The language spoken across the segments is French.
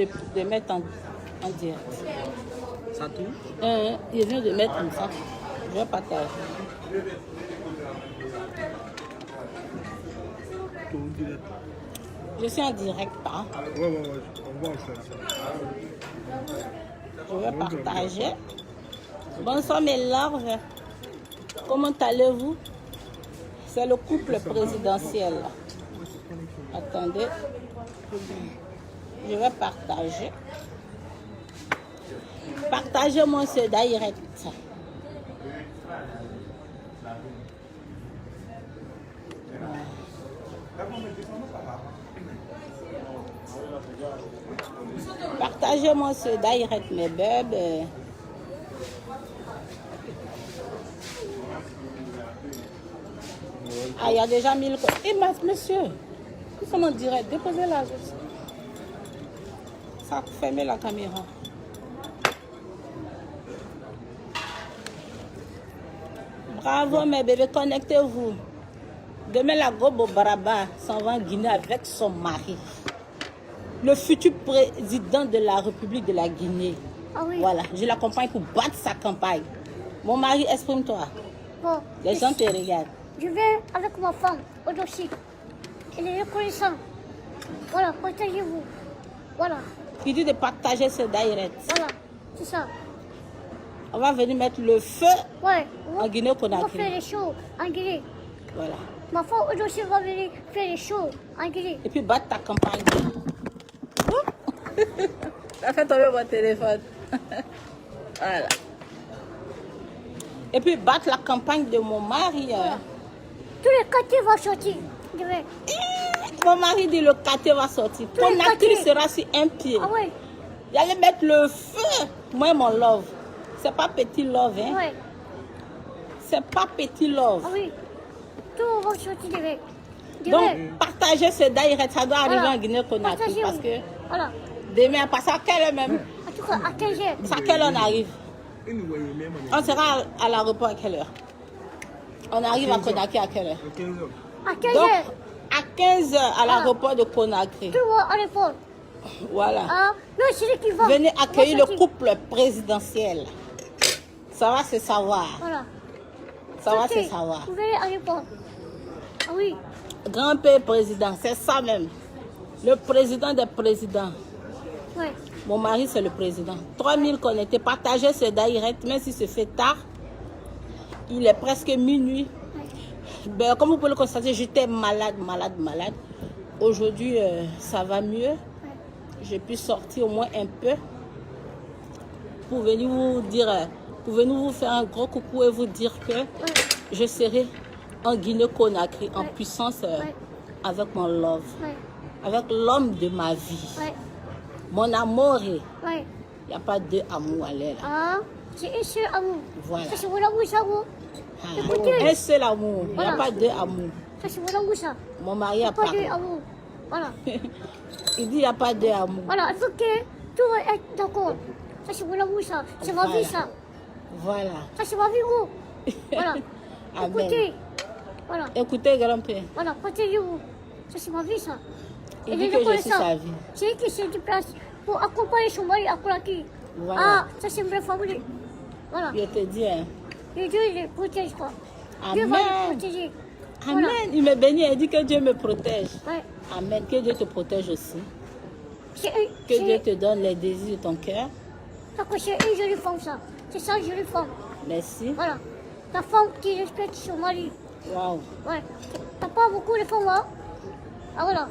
de mettre en direct. Ça tourne? Je viens de mettre comme ça. Je vais partager. Tourne direct. Je suis en direct, hein. Ouais. On voit ça. Je vais partager. Bonsoir mes loves. Comment allez-vous? C'est le couple présidentiel. Attendez. Je vais partager. Partagez-moi ce direct. Partagez-moi ce direct, mes bébés. Ah, il y a déjà 1000... Eh, monsieur, nous sommes en direct. Déposez-la. Ça ferme la caméra. Bravo, mes bébés. Connectez-vous. Demain, la Gobo Baraba s'en va en Guinée avec son mari. Le futur président de la République de la Guinée. Ah oui. Voilà, je l'accompagne pour battre sa campagne. Mon mari, exprime-toi. Bon, Les gens te regardent. je vais avec ma femme au dossier. Il est reconnaissant. Voilà, partagez-vous. Voilà, Il dit de partager ce direct. voilà, c'est ça. On va venir mettre le feu Ouais, en on va faire Guinée-Conakry. les shows en Guinée. Voilà. Ma femme au dossier va venir faire les shows en Guinée. Et puis battre ta campagne. Ça fait tomber mon téléphone. Voilà. Et puis battre la campagne de mon mari. Tous les quartiers vont sortir. Je vais. Mon mari dit le quartier va sortir. Tous les Conakry quartiers. sera sur un pied. Ah ouais, J'allais mettre le feu. Moi, mon love. C'est pas petit love, hein. ouais, C'est pas petit love. ah oui. Tout va sortir, je vais. Je Donc, vais. partagez ce direct. Ça doit arriver Voilà. en Guinée-Conakry. Partagez-vous. Parce que Voilà. demain, à passer à quelle heure même? En tout cas, à 15h. C'est à quelle heure on arrive? On sera à l'aéroport à quelle heure? On arrive à Conakry à quelle heure? À 15 heures. À 15h. Donc, à 15 heures à l'aéroport de Conakry. Tout va à l'époque. Voilà. Ah, non, c'est lui qui va. Venez va accueillir le sortir. couple présidentiel. Ça va se savoir. Voilà. Ça va Sortez. se savoir. Vous verrez à l'époque. Ah oui. Grand-père président, c'est ça même. Le président des présidents. Ouais. Mon mari, c'est le président. 3000 connectés. Partagez ce direct, même si c'est fait tard. Il est presque minuit. Ben, comme vous pouvez le constater, j'étais malade. Aujourd'hui, ça va mieux. J'ai pu sortir au moins un peu pour venir vous dire, pour venir vous faire un gros coucou et vous dire que je serai en Guinée-Conakry en puissance avec mon love, avec l'homme de ma vie. Ouais. Mon amour, il Ouais. n'y a pas deux amours à l'air. Ah, c'est un seul amour. Voilà. Ça, c'est mon amour, ça, vous. Ah, Écoutez. un seul amour, il n'y a Voilà. pas deux amours. Ça, c'est mon amour, ça. Mon mari a Pas parlé. deux amours. Voilà. Il dit il n'y a pas deux amours. Voilà, il faut que tout va être d'accord. Ça, c'est mon amour, ça. C'est ma Voilà. vie, ça. Voilà. Ça, c'est ma vie, vous. Voilà. Amen. Écoutez. Voilà. Écoutez, grand-père, Voilà, partagez-vous. Ça, c'est ma vie, ça. il Et dit les que je suis reconnaissants, sa vie. c'est lui qui se déplace pour accompagner son mari à Conakry. Voilà. Ah, ça, c'est une vraie famille. Voilà. Je te dis, hein. Et Dieu, il les protège, quoi. Dieu va Amen. les protéger. Amen. Voilà. Il me bénit, il dit que Dieu me protège. Ouais. Amen. Que Dieu te protège aussi. C'est Que Dieu te donne les désirs de ton cœur. c'est une jolie femme, ça. C'est ça, une jolie femme. Merci. Voilà. La femme qui respecte son mari. Waouh. Ouais. T'as pas beaucoup de femmes, hein? Ah, voilà.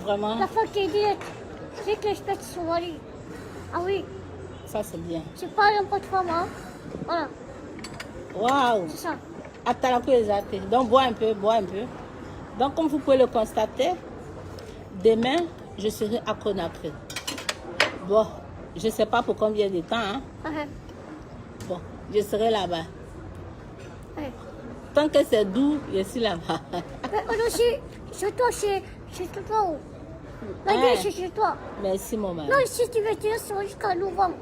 Vraiment, La femme qui est directe, c'est qui respecte son mari. Ah oui. ça c'est bien. C'est pas n'importe femme, hein? Voilà. Waouh. C'est ça. Attends, donc bois un peu, bois un peu. Donc comme vous pouvez le constater, demain, je serai à Conakry. Bon, je ne sais pas pour combien de temps, hein. Ouais. Bon, je serai là-bas. Ouais. Tant que c'est doux, je suis là-bas. Mais aussi, chez toi, c'est toi. Où? La Ouais. gueule, c'est chez toi. Merci, mon mari. Non, si tu veux te laisser jusqu'à novembre.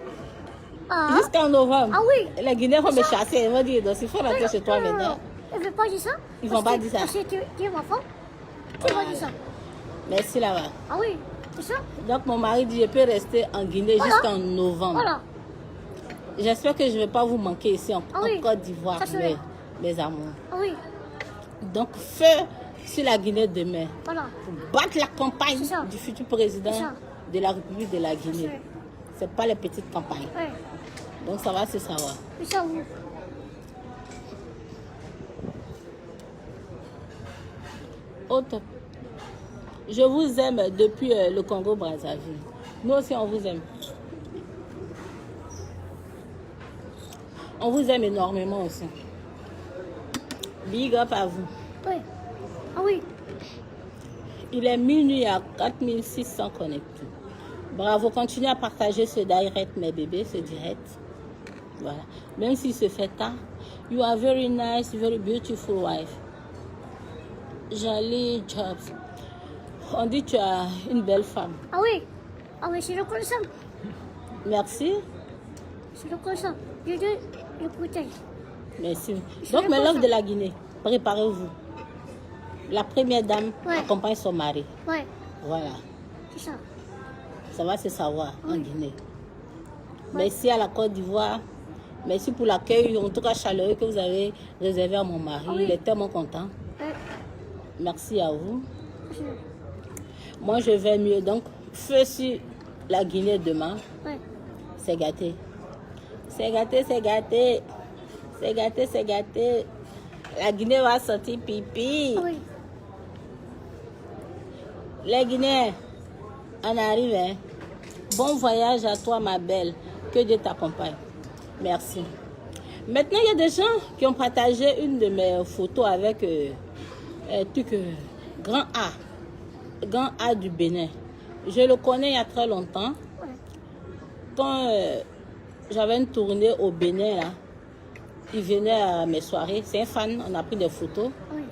Ah, Jusqu'en novembre. Ah oui. Les Guinéens vont me chasser. Ils vont dire, donc il faut rentrer chez toi non, maintenant. Elle ne veut pas dire ça. Ils vont pas dire ça. Parce que tu es ma femme. Tu vas dire ça. Merci là-bas. Ah oui. C'est ça? Donc mon mari dit je peux rester en Guinée Voilà. jusqu'en novembre. Voilà. J'espère que je ne vais pas vous manquer ici en, Ah oui. en Côte d'Ivoire, Ça serait. mes amours. Ah oui. Donc feu sur la Guinée demain. Voilà. Pour battre la campagne C'est ça. du futur président C'est ça. de la République de la Guinée. serait. Ce n'est pas les petites campagnes. Ouais. Donc ça va se savoir. C'est ça, vous. Autre. Je vous aime depuis le Congo-Brazzaville. Nous aussi, on vous aime. On vous aime énormément aussi. Big up à vous. Oui. Ah oui. Il est minuit à 4600 connectés. Bravo, continuez à partager ce direct, mes bébés, ce direct. Voilà. Même s'il se fait tard. You are very nice, very beautiful wife. Jolly jobs. On dit que tu as une belle femme. Ah oui. Ah oui, c'est reconnaissant. Merci. C'est reconnaissant. Je dis le protège. Merci. Je Donc, suis mes love reconnaissant. de la Guinée, préparez-vous. La première dame Ouais. accompagne son mari. Ouais. Voilà. C'est ça. Ça va se savoir en Oui. Guinée. Merci à la Côte d'Ivoire. Merci pour l'accueil, en tout cas chaleureux, que vous avez réservé à mon mari. Ah oui. Il est tellement content. Ouais. Merci à vous. C'est- Moi, je vais mieux. Donc, feu sur la Guinée demain. Ouais. C'est gâté. C'est gâté, c'est gâté. C'est gâté, c'est gâté. La Guinée va sortir pipi. Ah oui. Les Guinéens, on arrive. Hein? Bon voyage à toi, ma belle. Que Dieu t'accompagne. Merci. Maintenant, il y a des gens qui ont partagé une de mes photos avec Grand A. Grand A du Bénin. Je le connais il y a très longtemps. Ouais. Quand j'avais une tournée au Bénin, là, il venait à mes soirées. C'est un fan, on a pris des photos. Oui.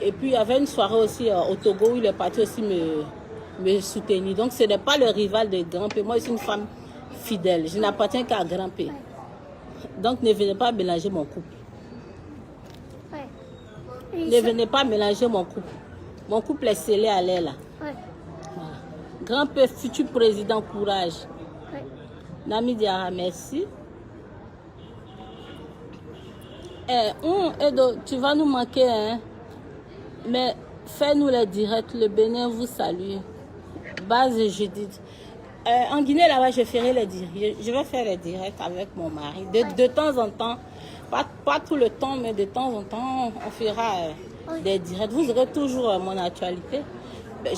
Et puis, il y avait une soirée aussi au Togo où il est parti aussi me soutenir. Donc, ce n'est pas le rival de Grand P. Moi, je suis une femme fidèle. Je n'appartiens qu'à Grand P. Donc, ne venez pas mélanger mon couple. Ouais. Et Ne ça- venez pas mélanger mon couple. Mon couple est scellé à l'air, là. Ouais. Voilà. Grand P, futur président, courage. Ouais. Nami Diara, merci. Edo, tu vas nous manquer, hein? Mais fais-nous les directs. Le Bénin vous salue. Base Judith. En Guinée, là-bas, je ferai les directs. Je vais faire les directs avec mon mari. De temps en temps, pas tout le temps, mais de temps en temps, on fera des directs. Vous aurez toujours mon actualité.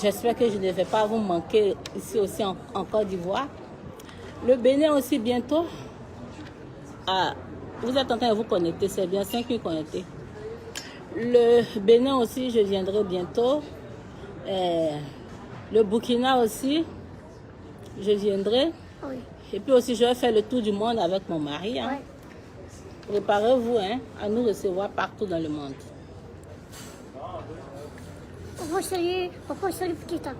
J'espère que je ne vais pas vous manquer ici aussi en Côte d'Ivoire. Le Bénin aussi bientôt. Ah, vous êtes en train de vous connecter, c'est bien 5 000 connectés. Le Bénin aussi, je viendrai bientôt. Le Burkina aussi, je viendrai. Ah oui. Et puis aussi, je vais faire le tour du monde avec mon mari. Hein. Ouais. Préparez-vous à nous recevoir partout dans le monde. Papa salut. Papa salut Keita.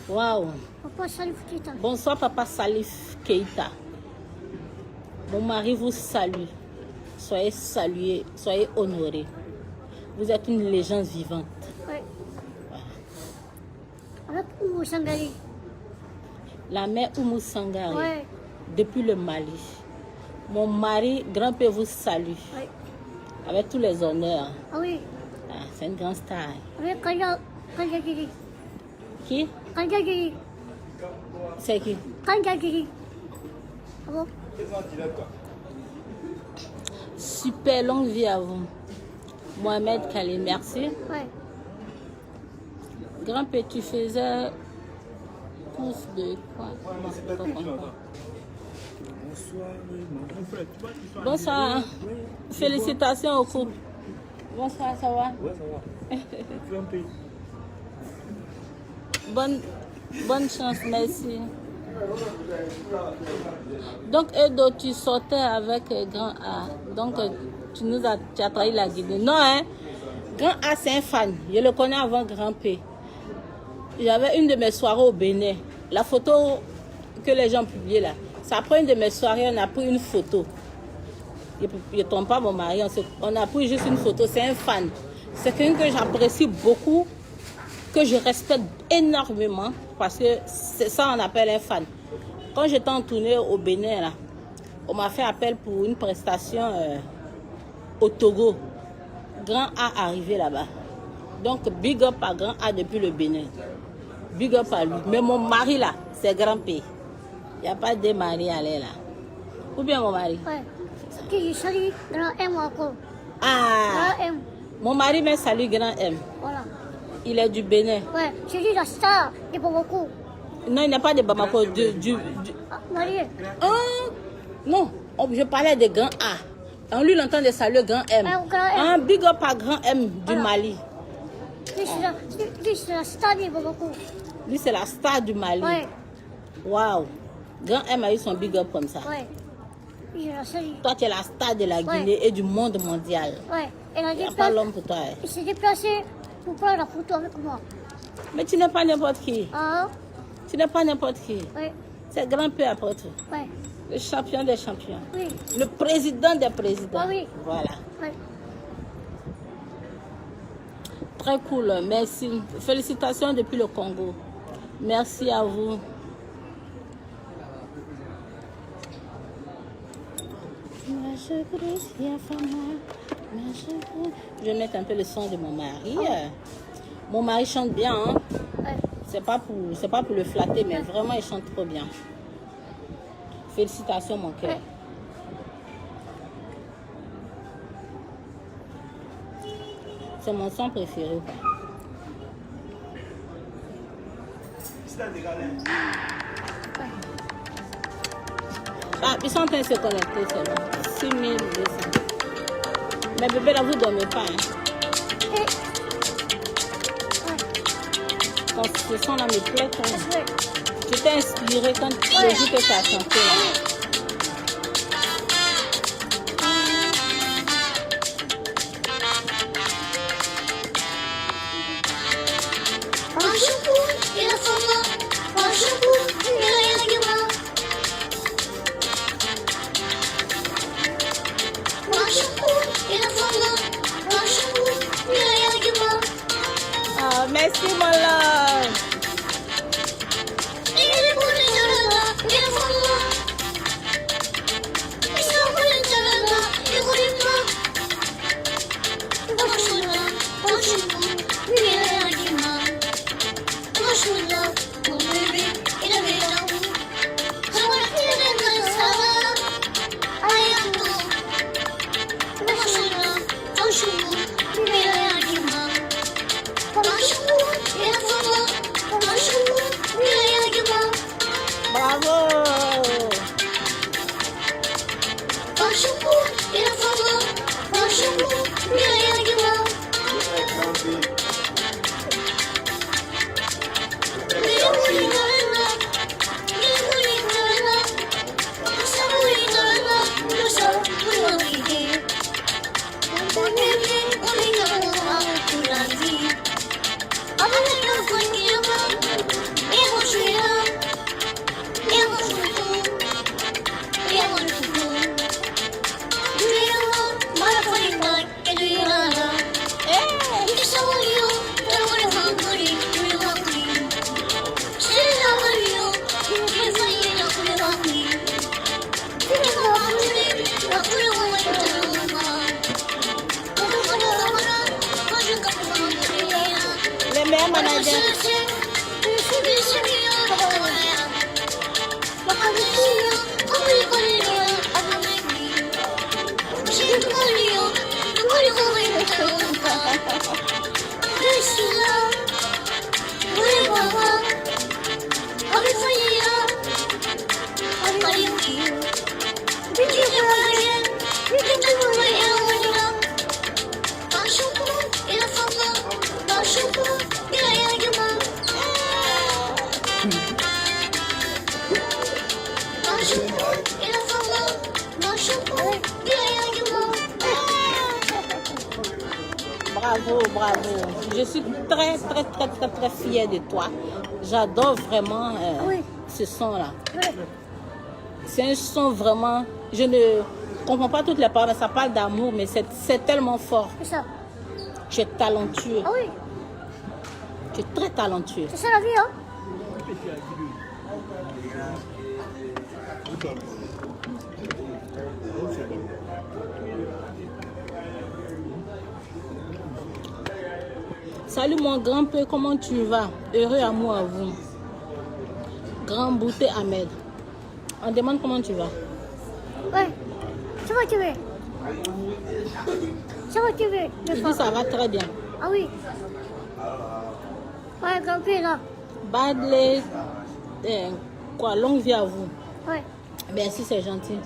Waouh! Papa salut Keita. Bonsoir, papa Salif Keita. Mon mari vous salue. Soyez salués, soyez honorés. Vous êtes une légende vivante. Ouais. Avec Oumou Sangali. La mère Oumou Sangare, Ouais. depuis le Mali. Mon mari, grand-père, vous salue. Ouais. Avec tous les honneurs. Ah oui. Ah, c'est une grande star. Avec Kanjagiri. Qui? Kanjagiri. C'est qui? Kanjagiri. Ah bon? Super longue vie à vous. Mohamed Khalé, merci. Ouais. Grand-père, tu faisais course de quoi? Bon, je comprends pas. Bonsoir, mon grand frère. Tu vois, tu sois Bonsoir. arrivé. Oui. Félicitations au couple. Bonsoir, ça va? Ouais, ça va. Tu es un peu. Bonne chance, merci. Donc, Edo, tu sortais avec Grand A. Donc, tu as trahi la Guinée. Non, hein? Grand A, c'est un fan. Je le connais avant Grand P. J'avais une de mes soirées au Bénin. La photo que les gens publiaient là. C'est après une de mes soirées, on a pris une photo. Je ne trompe pas mon mari, on a pris juste une photo. C'est un fan. C'est quelqu'un que j'apprécie beaucoup, que je respecte énormément. parce que c'est ça on appelle un fan. Quand j'étais en tournée au Bénin, là, on m'a fait appel pour une prestation au Togo. Grand A arrivé là-bas. Donc, big up à Grand A depuis le Bénin. Big up à lui. Mais mon mari là, c'est Grand P. Il n'y a pas de mari à l'air là. Ou bien mon mari? Ouais. Qui salue Grand M encore. Ah! Grand M. Mon mari me salue Grand M. Voilà. Il est du Bénin. Ouais, c'est lui la star de Bamako. Non, il n'est pas de Bamako. Ah, marié. Non, je parlais de Grand A. On lui l'entend de saluer Grand M. Grand M. Big up à Grand M du Voilà. Mali. Lui, c'est la star de Bamako. Lui, c'est la star du Mali. Ouais, Waouh. Grand M a eu son big up comme ça. ouais. Lui, je la salue. Toi, tu es la star de la Guinée Ouais. et du monde mondial. Ouais. Elle a Il n'y a pas déplacé. l'homme pour toi. Hein. Il s'est déplacé pour prendre la photo avec moi. Mais tu n'es pas n'importe qui. Ah, Tu n'es pas n'importe qui. ouais, C'est Grand P après tout. ouais, Le champion des champions. oui, Le président des présidents. Ah oui. Voilà. ouais. Très cool. Merci. Félicitations depuis le Congo. Merci à vous. Je vais mettre un peu le son de mon mari. Mon mari chante bien. Hein? Ouais. C'est pas pour le flatter, mais vraiment il chante trop bien. Félicitations mon cœur. Ouais. C'est mon son préféré. Ah, ils sont en train de se connecter, c'est bon. 6200. Mais bébé, là, vous ne dormez pas. Hein. Et, Quand ce son-là me plaît, quand ouais. je t'ai inspiré quand le jour que tu as chanté. Là. Ah, merci, mon love. Bravo. Les meilleurs managers. Bravo, bravo. Je suis très, très, très, très, très fière de toi. J'adore vraiment Oui. ce son-là. Ouais. C'est un son vraiment... Je ne comprends pas toutes les paroles, ça parle d'amour, mais c'est tellement fort. C'est ça. Tu es talentueux. Ah oui, Tu es très talentueux. c'est ça la vie, hein. Salut mon grand-père, comment tu vas? Heureux amour à vous. Grand Bouté Ahmed. On demande comment tu vas. Ouais. Ça va, tu veux? Ça va, tu veux? Je dis ça va très bien. Ah oui. Ouais, grand-père là. Badley, quoi, longue vie à vous. Ouais. Merci, c'est gentil.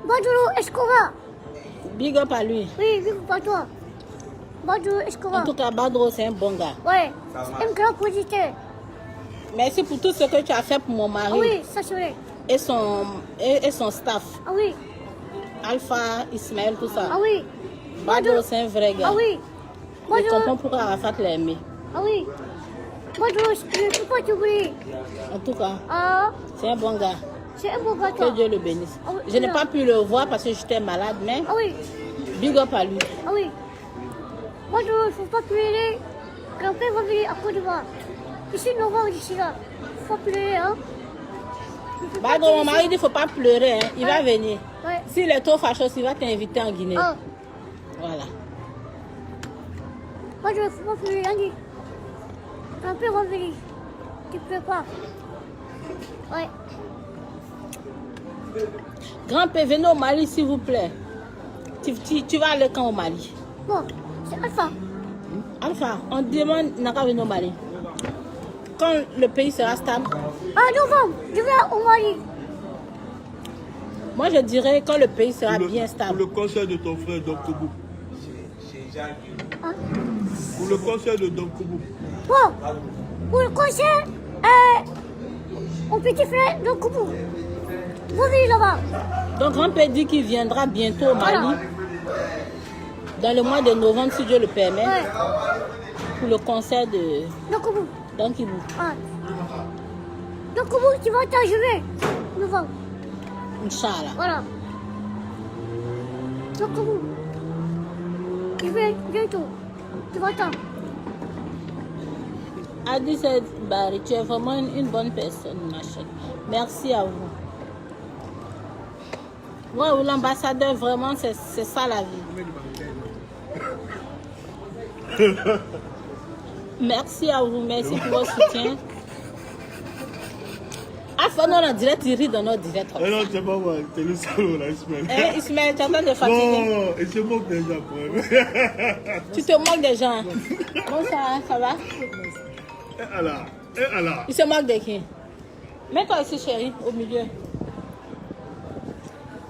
Bonjour, Escova. Big up à lui. Oui, oui, pas toi. Bonjour, Escova. En tout cas, Badro, c'est un bon gars. Ouais, c'est un grand positeur. Merci pour tout ce que tu as fait pour mon mari Ah oui, ça c'est vrai. et son staff. Ah oui, Alpha, Ismaël, tout ça. ah oui. Badro, c'est un vrai gars. Ah oui. Je Bonjour. comprends pourquoi Arafat l'a aimé. Ah oui. Bonjour, je ne peux pas t'oublier. En tout cas, Ah, c'est un bon gars. c'est un beau gars, Que toi. Dieu le bénisse. Ah oui, Je n'ai non. pas pu le voir parce que j'étais malade, mais Ah oui, big up à lui. ah oui. Bonjour, il ne faut pas pleurer. Grand-père va venir à Côte d'Ivoire. Ici, novembre, d'ici là. Il ne faut pas pleurer, hein. Il faut pas Badro, mon pleurer. mari dit qu'il ne faut pas pleurer. Hein. Il va venir. Ouais. S'il est trop fâcheux, il va t'inviter en Guinée. Ah, Voilà. bonjour, il ne faut pas pleurer, Andy. Grand-père va venir. Tu ne pleures pas. Ouais. Grand-père, venez au Mali, s'il vous plaît. Tu vas aller quand au Mali? Bon, c'est Alpha. Alpha, on demande n'a qu'à venir au Mali. Quand le pays sera stable, Ah, novembre, je vais au Mali. moi je dirais quand le pays sera bien Pour stable. le concert de ton frère Dom Koubou. Hein? Pour le concert de Dom Koubou. Bon, pour le concert, mon petit frère de Koubou. Vous venez là-bas. Donc grand-père dit qu'il viendra bientôt au Mali, Voilà. dans le mois de novembre si Dieu le permet, Ouais, pour le concert de de Koubou. Don Kibou. Ah. De Koubou, tu vas t'en juillet, novembre. Inch'Allah. Voilà. De Koubou. Je vais bientôt. Tu vas t'en. Adi Said Bari, tu es vraiment une bonne personne, ma chérie. Merci à vous. Ouais, ou l'ambassadeur, vraiment, c'est ça la vie. Merci à vous, merci pour votre soutien. Alpha, non, en direct, il rit dans notre direct. Eh non, c'est pas moi, c'est le salon là, Ismaël. Hein, Ismaël, tu es en train de fatiguer. Non, il se moque déjà pour elle. Tu te moques des gens. Bon, ça va? Eh Allah, eh Allah. Il se moque de qui? Mets-toi ici, chérie, au milieu.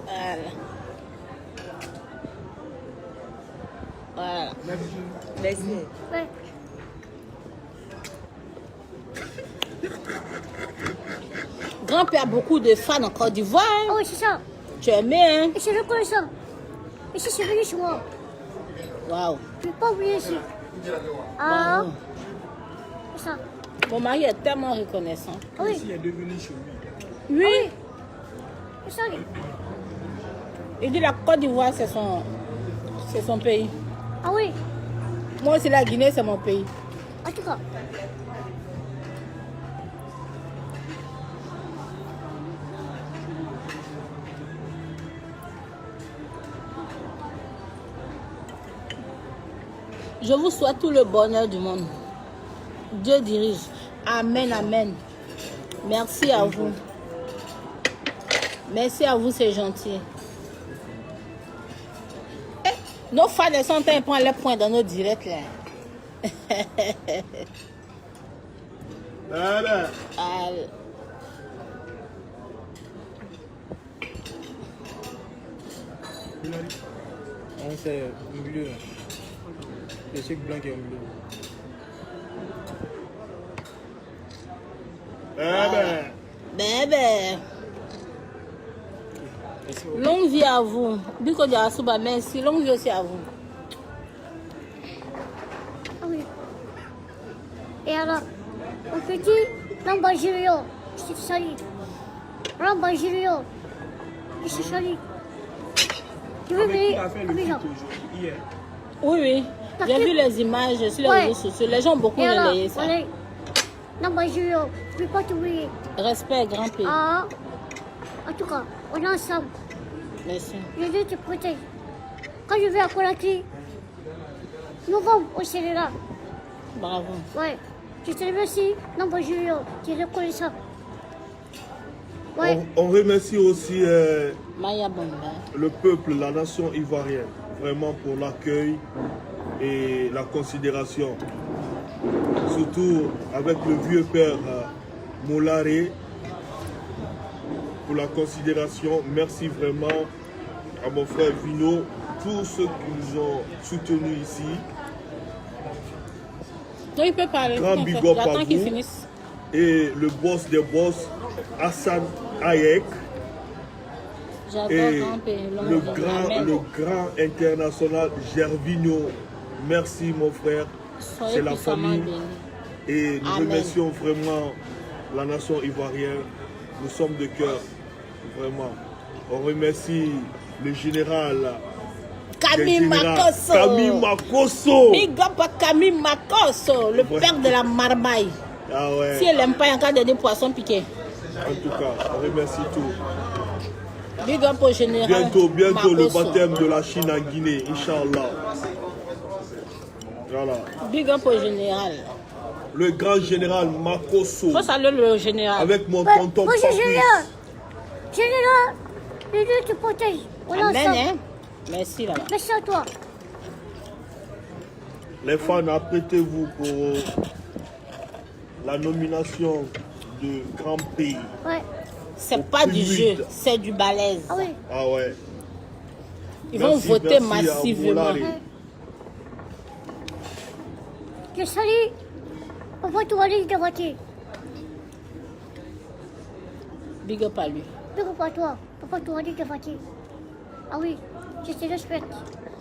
Voilà. Voilà. Merci. Ouais. Grand-père a beaucoup de fans en Côte d'Ivoire. Ah oui, c'est ça. Tu es aimé, hein? Et c'est reconnaissant. Et si c'est venu chez moi, Waouh. je ne vais pas oublier ici. Ah, Bravo. c'est ça. Mon mari est tellement reconnaissant. Ah oui, Il est devenu chez lui. Oui. ah oui. C'est ça. Il dit la Côte d'Ivoire, c'est son pays. Ah oui, Moi aussi, la Guinée, c'est mon pays. en tout cas. Je vous souhaite tout le bonheur du monde. Dieu dirige. Amen, amen. Merci à vous. Merci à vous, c'est gentil. Eh, nos fans, elles sont en train de prendre les points dans nos directs là. Voilà. Allez. On c'est au milieu. Le truc blanc qui est au milieu. Eh ben. Bébé. Merci. Longue vie à vous. Biko de Asuba, merci. Longue vie aussi à vous. Ah oui. Et alors, on petit Rambagilio, je suis sali. Rambagilio, je suis sali. Tu veux venir Il a fait à le feat Abidjan? aujourd'hui, hier. Oui, oui. J'ai vu les images sur les Ouais. réseaux sociaux. Les gens ont beaucoup Et alors, relayé ça. on est Non, moi, je ne peux pas t'oublier. Respect, grand-père. Ah, en tout cas, on est ensemble. Merci. Je Dieu te protège. Quand je vais à Conakry, novembre, on serait là. Bravo. Ouais. Je te remercie. Non, moi, je suis reconnaissant. Ouais. On remercie aussi Maya Bomba. le peuple, la nation ivoirienne, vraiment pour l'accueil et la considération. Surtout avec le vieux père Moulare, pour la considération. Merci vraiment à mon frère Vino, tous ceux qui nous ont soutenus ici. Non, il peut parler. Grand En fait. big up à J'attends qu'il vous. finisse. Et le boss des boss, Hassan Hayek. J'adore Et grand-père. le grand international Gervinho. Merci mon frère, Soyez c'est la puissamment famille. bénis. Et nous Amen. remercions vraiment la nation ivoirienne. Nous sommes de cœur, vraiment. On remercie le général Camille Makosso. Camille Makosso. Big up à Camille Makosso, le Ouais. père de la marmaille. Ah ouais. Si elle n'aime pas, il y a encore des poissons piqués. En tout cas, on remercie tout. Big up au général. Bientôt le Makosso. baptême de la Chine en Guinée, Inch'Allah. Voilà. Big up au général. Le grand général Makosso. Faut saluer le général. Avec mon Ouais. tonton Moi, je Patrice. suis là. Je suis là. Je Dieu te protège. On est Amen, ensemble. hein. Merci, là-bas. Merci à toi. Les fans, apprêtez-vous pour la nomination de Grand Pays. Ouais. C'est pas du plus jeu, vite. c'est du balèze. Ah oui. Ah ouais. Ils vont Merci, voter merci à massivement. Moulare. Ouais. Je salue. Papa, tu vas aller de voiture. Big up à lui. Big up à toi. Papa, tu vas aller de voiture. Ah oui. Je te respecte.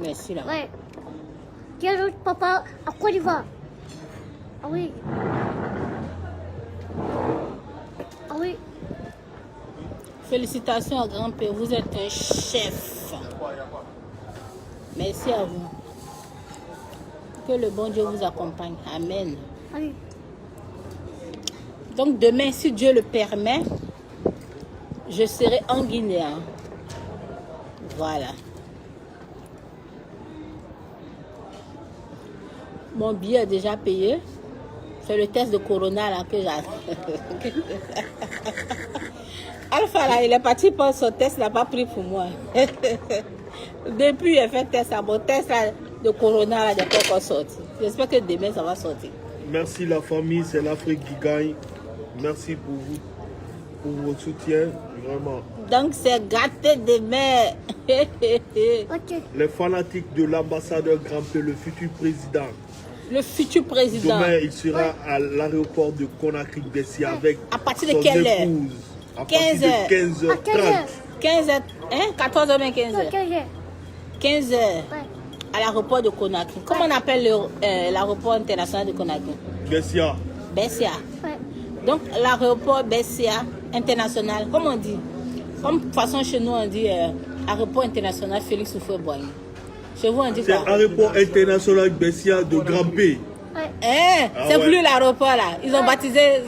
Merci, là-bas. Ouais. Tiens, l'autre papa, à Côte d'Ivoire. Ah oui. Ah oui. Félicitations à grand-père, vous êtes un chef. Merci à vous. Que le bon Dieu vous accompagne. Amen. Ah oui. Donc demain, si Dieu le permet, je serai en Guinée. Hein. Voilà. Mon billet est déjà payé. C'est le test de Corona là que j'ai. Alpha là, il est parti pour son test, il n'a pas pris pour moi. Depuis, il a fait test, mon test là, de Corona là, il n'est pas encore sorti. J'espère que demain, ça va sortir. Merci la famille, c'est l'Afrique qui gagne. Merci pour vous, pour votre soutien, vraiment. Donc, c'est gâté demain. Ok. Les fanatiques de l'ambassadeur Grand-Père, le futur président. Le futur président. Demain, il sera à l'aéroport de Conakry-Bessie avec À partir de son quelle heure? épouse. À 15 partir heures. de 15h30. 15 heures. 15h, hein? 14h, bien 15h. Ok, j'ai. 15h Ouais. à l'aéroport de Conakry. Comment on appelle l'aéroport international de Conakry? Bessia. Bessia. Ouais. Donc, l'aéroport Bessia international, comment on dit? Comme de toute façon, chez nous, on dit aéroport international Félix Houphouët-Boigny. Chez vous, on dit C'est quoi? l'aéroport international Bessia de Grand-Père. Ouais. Hein? Ah C'est ouais. plus l'aéroport là. Ils ont baptisé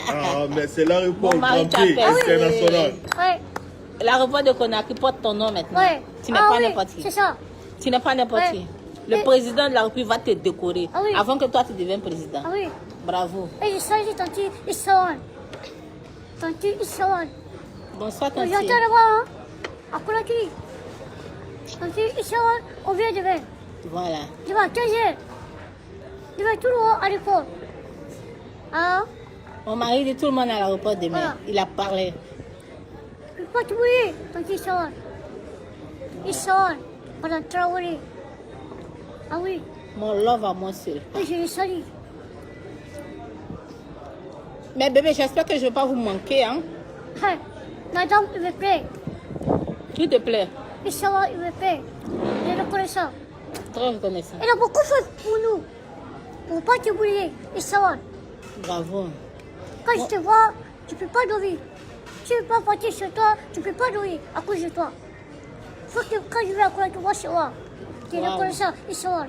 Ah, mais c'est l'aéroport Mon mari Grand-Père t'appelle. international. Ouais. l'aéroport de Conakry. Porte ton nom maintenant. Ouais. Tu n'es Ah pas oui, n'importe qui. c'est ça. Tu n'es pas n'importe Ouais. qui. Le Et- président de la République va te décorer Ah oui. avant que toi tu deviennes président. Ah oui. Bravo. Et je salue Tanti Issawan. Tanti Issawan. Bonsoir, J'entends Tanti. là-bas, hein. À Conakry. Tanti Issawan, on vient demain. Voilà. Demain, 15h. Demain, tout le monde à l'école. Hein? Mon mari dit tout le monde à l'aéroport demain. Voilà. Il a parlé. Je ne peux pas t'oublier, Tanti Issawan. Issawan, pendant Traoré. Ah oui. Mon love à moi seul. Et je le salue. Mais bébé, j'espère que je ne vais pas vous manquer. Hein? Hey, madame, il me plaît. S'il te plaît. Issawan, il me plaît. Je le connais ça. Très reconnaissant. Elle a beaucoup fait pour nous. Pour ne pas t'oublier, Issawan. Bravo. Quand je te vois, tu ne peux pas dormir. Si je ne peux pas partir chez toi, tu ne peux pas dormir à cause de toi. Faut que quand je vais à Kuala Lumpur, chez moi, tu Wow. reconnais ça, Issawan.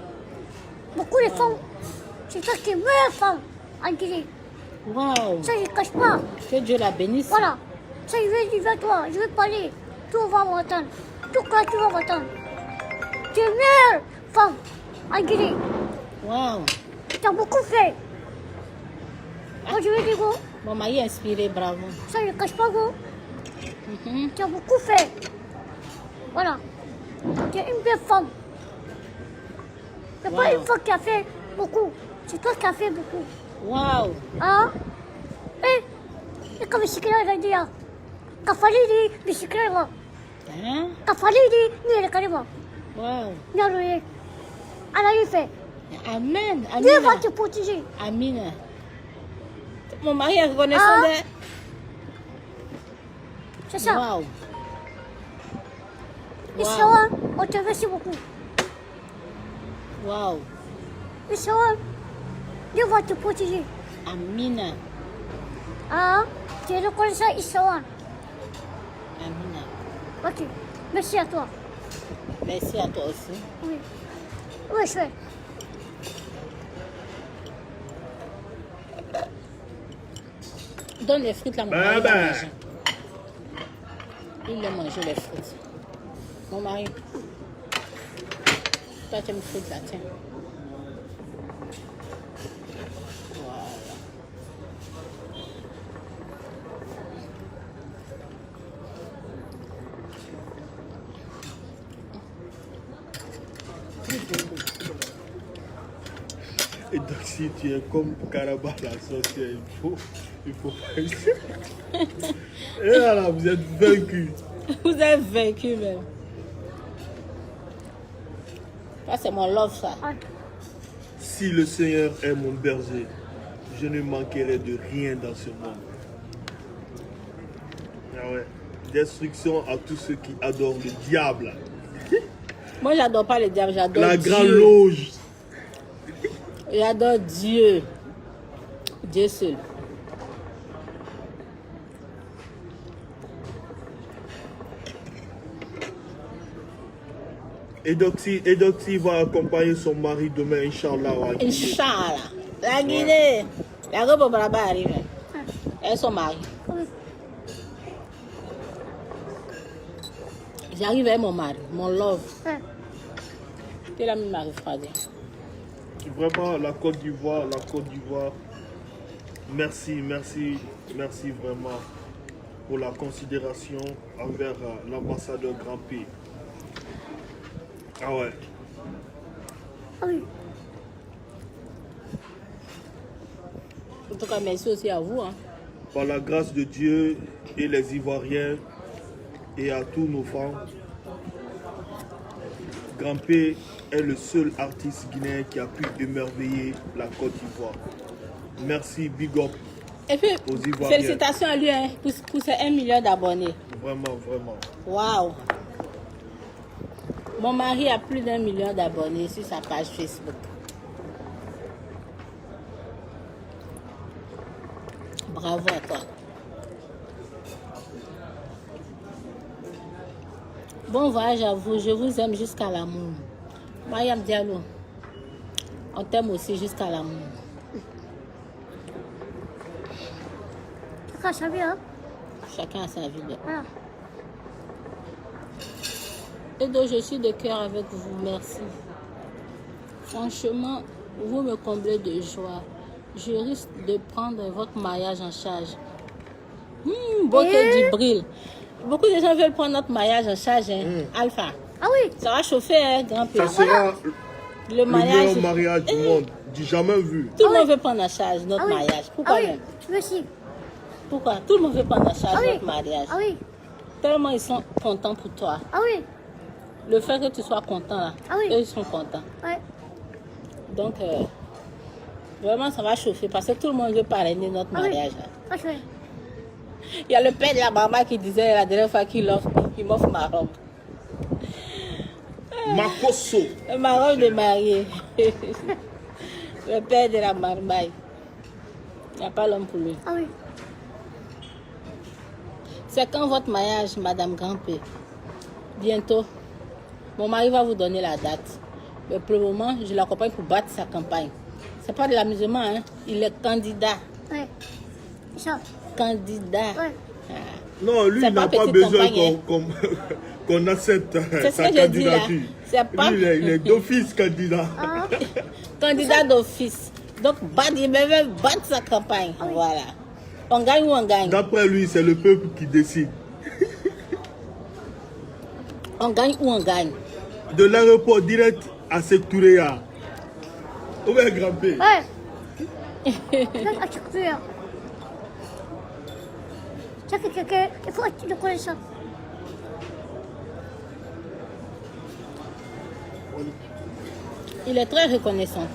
Beaucoup de femmes, c'est toi qui es meilleure femme en Guinée. Waouh. Ça, je ne cache pas. Que Dieu la bénisse. Voilà. Ça, je vais à toi. Je vais parler. Tout va m'entendre. Tout là, tu vas m'entendre. Tu es une meilleure femme à Guinée. Waouh. Tu as beaucoup fait. Moi, je vais dire, go. Mon mari est inspiré, bravo. Ça, je ne cache pas, go. Mhm. Tu as beaucoup fait. Voilà. Tu es une belle femme. C'est pas Wow. une femme qui a fait beaucoup. C'est toi qui as fait beaucoup. Waouh. Ah? Eh? Comme Sikira, il a dit, ah. Kafalidi, Sikira, Hein? Kafalidi, ni le Karima. Waouh. Narouye. Elle a eu fait. Amen. Dieu va Amina. te protéger. Amina. Mon mari est reconnaissant Ah. de... C'est ça. Waouh. Et Waouh. ça, on te remercie beaucoup. Waouh. Et ça, Dieu va te protéger. Amina. Ah? Tu es reconnaissant, Issawan. Amina. Ok. Merci à toi. Merci à toi aussi. Oui. Oui, je fais. Donne les frites là, mon mari. Bah, va bah. manger. Il a mangé les frites. Mon mari. Toi, tu aimes les frites là, tiens. Voilà. Et donc, si tu es comme Karaba la sorcière, il faut pas essayer. Et là, vous êtes vaincu. Vous êtes vaincu même. Ça, c'est mon love, ça. Ah. Si le Seigneur est mon berger, je ne manquerai de rien dans ce monde. Ah ouais. Destruction à tous ceux qui adorent le diable. Moi, j'adore pas le diable, j'adore La Dieu. grande loge. J'adore Dieu. Dieu seul. Edoxy va accompagner son mari demain, Inch'Allah. à Guinée. Inch'Allah. La Guinée. La robe là-bas arrive. Elle est son mari. Oui. J'arrive avec mon mari, mon love. Hein. C'est la même mari froidée. Vraiment, la Côte d'Ivoire, merci vraiment pour la considération envers l'ambassadeur Grand P. Ah ouais. Ah oui. En tout cas, merci aussi à vous. Hein. Par la grâce de Dieu et les Ivoiriens et à tous nos fans, Grand P est le seul artiste guinéen qui a pu émerveiller la Côte d'Ivoire. Merci, big up. Et puis, Aux Ivoiriens. félicitations à lui hein, pour ses 1 million d'abonnés. Vraiment, vraiment. Waouh! Mon mari a plus d'1 million d'abonnés sur sa page Facebook. Bravo à toi. Bon voyage à vous, je vous aime jusqu'à l'amour. Mariam Diallo, on t'aime aussi jusqu'à l'amour. Ça, ça vient, hein? Chacun a sa vie. Voilà. Et donc je suis de cœur avec vous, merci. Franchement, vous me comblez de joie. Je risque de prendre votre mariage en charge. Beauté d'Ibril. Beaucoup de gens veulent prendre notre mariage en charge, hein. Alpha. Ah oui. Ça va chauffer, hein, grand Ça père. sera Le le mariage. meilleur mariage du monde. J'ai jamais vu. Tout le monde veut prendre en charge notre Ah oui. mariage. Pourquoi Ah oui. même? Merci. Pourquoi? Tout le monde veut prendre en charge Ah oui. notre mariage. Ah oui. Tellement ils sont contents pour toi. Ah oui. Le fait que tu sois content là, Ah oui. eux ils sont contents. Ouais. Donc, vraiment, ça va chauffer parce que tout le monde veut parrainer notre Ah oui. mariage. Là. Ah, je fais. Il y a le père de la maman qui disait la dernière fois qu'il m'offre ma robe. Makoso. Ma robe de mariée. Le père de la marmaille. Il n'y a pas l'homme pour lui. Ah oui. C'est quand votre mariage, Madame Grand-P? Bientôt. Mon mari va vous donner la date. Mais pour le moment, je l'accompagne pour battre sa campagne. C'est pas de l'amusement, hein. Il est candidat. Ouais. Ça. Candidat. Ouais. Ah. Non, lui, C'est il n'a pas pas petite besoin campagne, qu'on accepte C'est ce sa que j'ai dit là. candidature. C'est pas... Lui, il est d'office candidat. Ah. Candidat d'office. Donc, il va même battre sa campagne. Voilà. On gagne ou on gagne? D'après lui, c'est le peuple qui décide. On gagne ou on gagne? De l'aéroport direct à Sectouréa. Où est grimper? Ouais. Là, à chaque fois. Ça fait quelqu'un, il faut être reconnaissant. Il est très reconnaissant.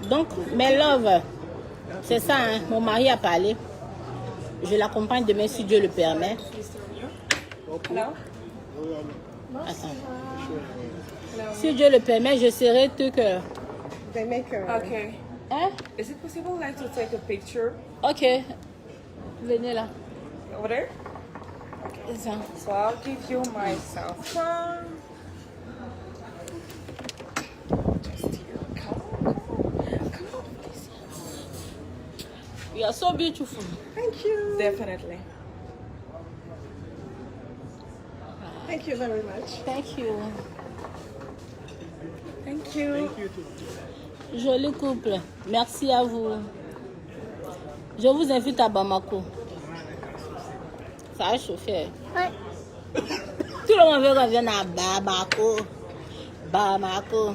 Donc, mes love, c'est ça, hein. Mon mari a parlé. Je l'accompagne demain si Dieu le permet. Attends. Si Dieu le permet, je serai tout cœur. They make a. Okay. Hein? Is it possible like to take a picture Ok. Venez là. over there? C'est ça. So I'll give you my cell phone. Just here. Come on. Come on. You are so beautiful. Thank you. Definitely. Thank you very much. Thank you. Thank you. Joli couple. Merci à vous. Je vous invite à Bamako. Ça a chauffé. Ouais. Tout le monde veut qu'on vienne à Bamako. Bamako.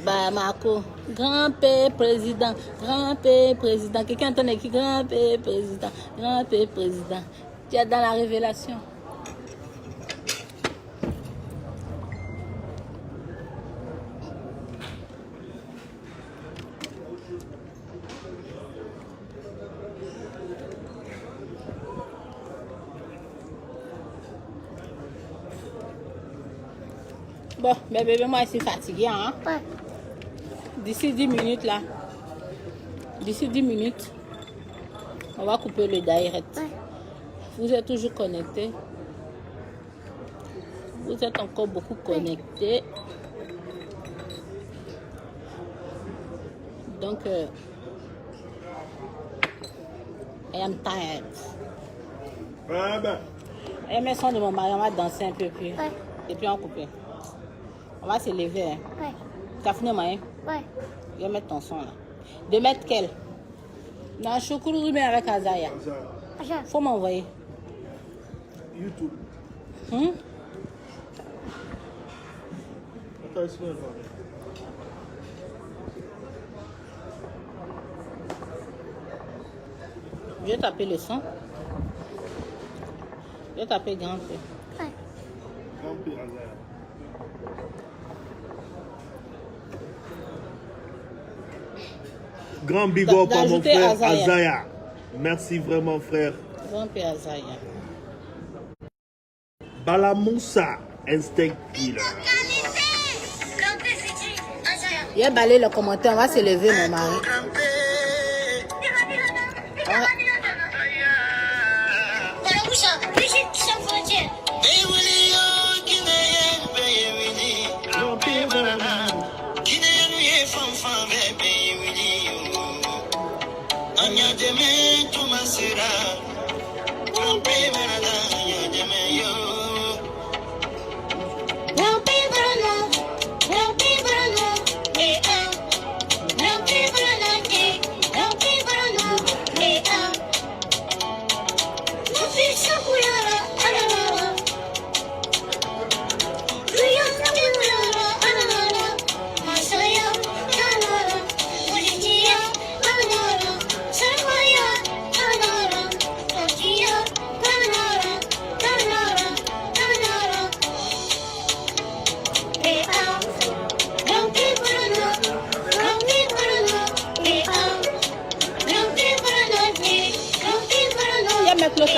Bamako. Grand-père président. Grand-père président. Quelqu'un entend écrit grand-père président. Grand-père président. Tu es dans la révélation. Bon, mais bébé, moi, je suis fatiguée, hein. Ouais. D'ici 10 minutes, là. D'ici 10 minutes, on va couper le direct. Ouais. Vous êtes toujours connectés. Vous êtes encore beaucoup connectés. Donc, I am tired. Ah ben. Et mes sons de mon mari, on va danser un peu plus. Ouais. Et puis on va couper. On va se lever. Hein. Ouais. T'as fini, moi, hein? Ouais. Je vais mettre ton son là. De mettre quel? Non, Chokourou mais avec Azaya. Aja. Faut m'envoyer. YouTube. Hum? Attends, c'est bon. Je vais taper le son. Je vais taper grand peu. Ouais. Grand-père Azaya. Grand big up à mon D'ajouter frère Azaya. Azaya. Merci vraiment, frère. Grand peu Azaya. Balamoussa, Instinct Killer. Il a balayé le commentaire. On va se lever, mon mari. Ah.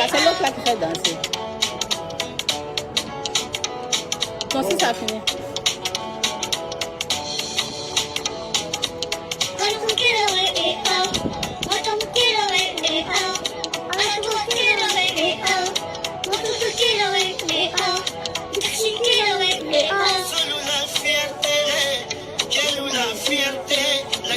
C'est l'autre là qui fait danser. Ton si ça a fini. La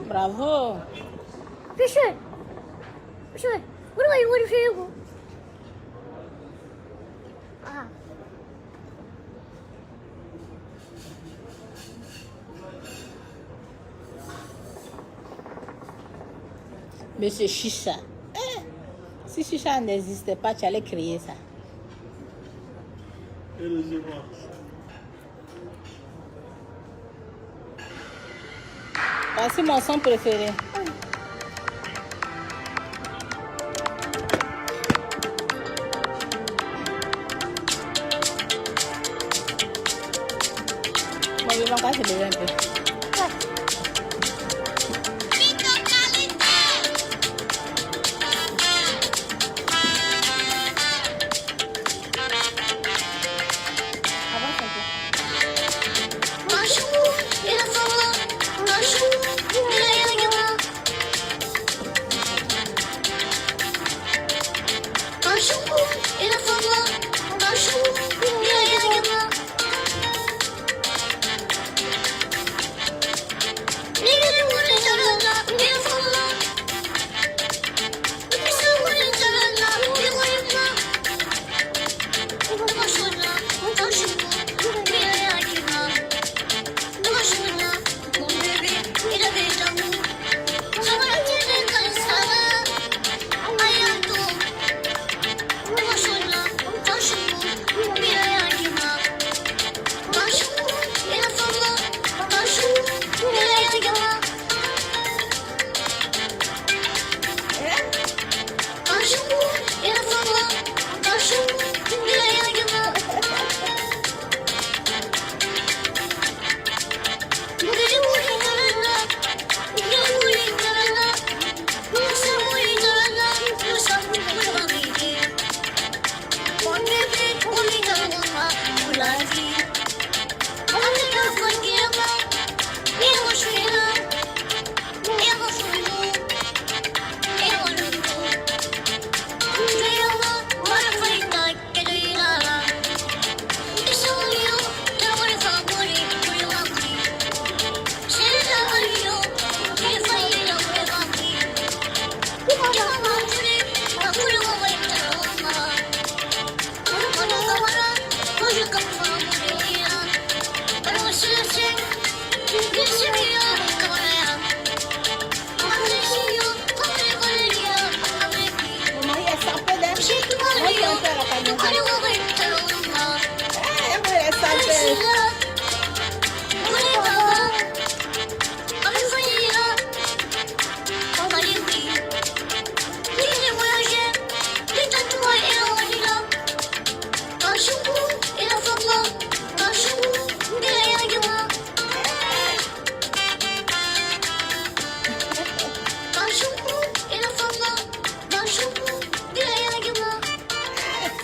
Bravo. Fisher. Fisher. What do you say? Ah. Monsieur Chicha. Si Chicha n'existait pas, tu allais créer ça. Heureusement. Voici mon son préféré. Bon, je vais encore se lever un peu.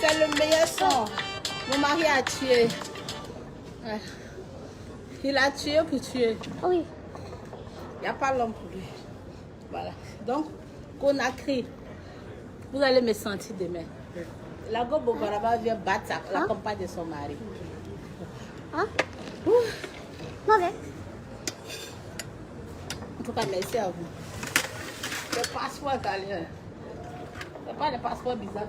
C'est le meilleur son. Mon mari a tué. Ouais. Il a tué pour tuer. Oui. Il n'y a pas l'homme pour lui. Voilà. Donc, Conakry, vous allez me sentir demain. La go Bobaraba vient battre la compagne de son mari. Hein? Mauvais. En tout cas, merci à vous. Le passeport italien. C'est pas le passeport bizarre.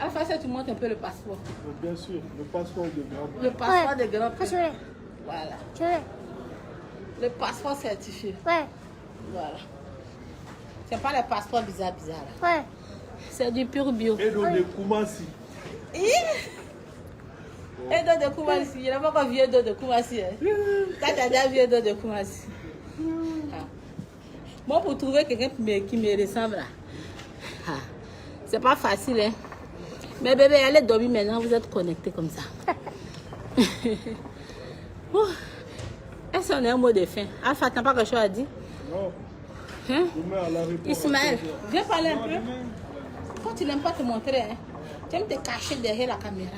Alpha, ça, tu montres un peu le passeport. Bien sûr, le passeport de grand-père. Le passeport Ouais. de grand Ah, je veux. Voilà. Je veux. Le passeport certifié. Ouais. Voilà. C'est pas le passeport bizarre là. Ouais. C'est du pur bio. Edo de Koumassi. Edo de Koumassi. Il n'y a pas encore vieux Edo de Koumassi. Hein. T'as déjà vu Edo de Koumassi. Ah. Moi, pour trouver quelqu'un qui me ressemble là, c'est pas facile. Hein. Mais bébé, allez dormir maintenant, vous êtes connectés comme ça. Est-ce qu'on a un mot de fin? Alpha, t'as pas quelque chose à dire? Non. Hein? Demain à la réponse. Ismaël, viens parler un peu. Quand tu n'aimes pas te montrer, hein, tu aimes te cacher derrière la caméra.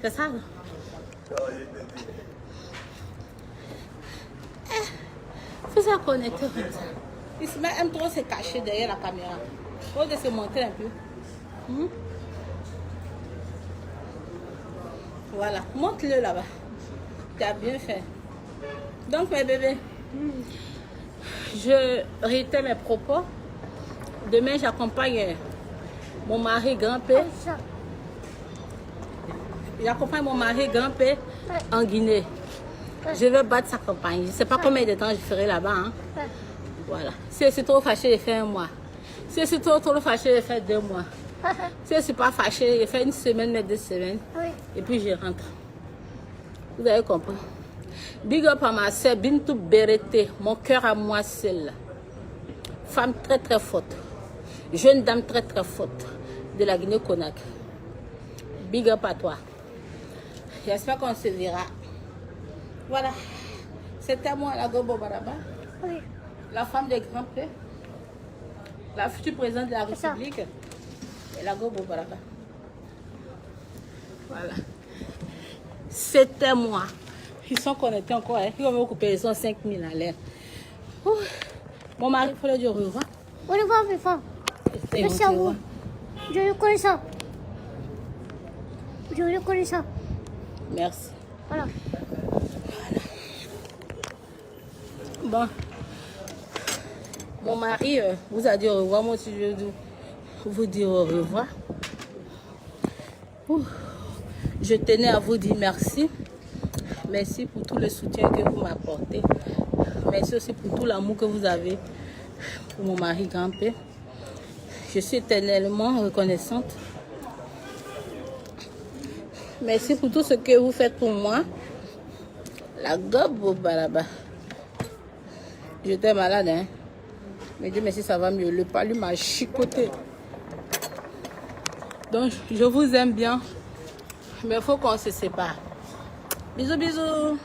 C'est ça? Faut se connecter comme ça. Ismaël aime trop se cacher derrière la caméra. Faut de se montrer un peu. Voilà, montre-le là-bas. Tu as bien fait. Donc, mes bébés, je réitère mes propos. Demain, j'accompagne mon mari grand-père. Ça. J'accompagne mon mari grand-père en Guinée. Je vais battre sa campagne. Je ne sais pas combien de temps je ferai là-bas. Hein. Ouais. Voilà. Si je suis trop fâchée, je fais 1 mois. Si je suis trop fâchée, je fais 2 mois. Si je ne suis pas fâchée, je fais 1 semaine, mais 2 semaines. Oui. Et puis je rentre. Vous avez compris? Big up à ma soeur Bintou Berete, mon cœur à moi seule. Femme très très forte. Jeune dame très très forte de la Guinée-Conakry. Big up à toi. J'espère qu'on se verra. Voilà. C'était moi, la Gobo Baraba, Oui. la femme des grands-pères, la future présidente de la C'est ça. République et la Gobo Baraba. Voilà. C'était moi. Ils sont connectés encore. Hein. Ils vont me couper. Ils sont 5000 à l'air. Ouh. Mon mari, il faut leur dire au revoir. Au revoir, mes femmes. Et Merci on à se vous. voit. Je reconnais ça. Je reconnais ça. Merci. Voilà. Bon. Mon mari vous a dit au revoir. Moi aussi, je vais vous dire au revoir. Ouh. Je tenais à vous dire merci. Merci pour tout le soutien que vous m'apportez. Merci aussi pour tout l'amour que vous avez pour mon mari grand-père. Je suis éternellement reconnaissante. Merci pour tout ce que vous faites pour moi. La gobe baraba. J'étais malade, hein. Mais Dieu merci, ça va mieux. Le palu m'a chicoté. Donc, je vous aime bien. Mais il faut qu'on se sépare. Bisous, bisous.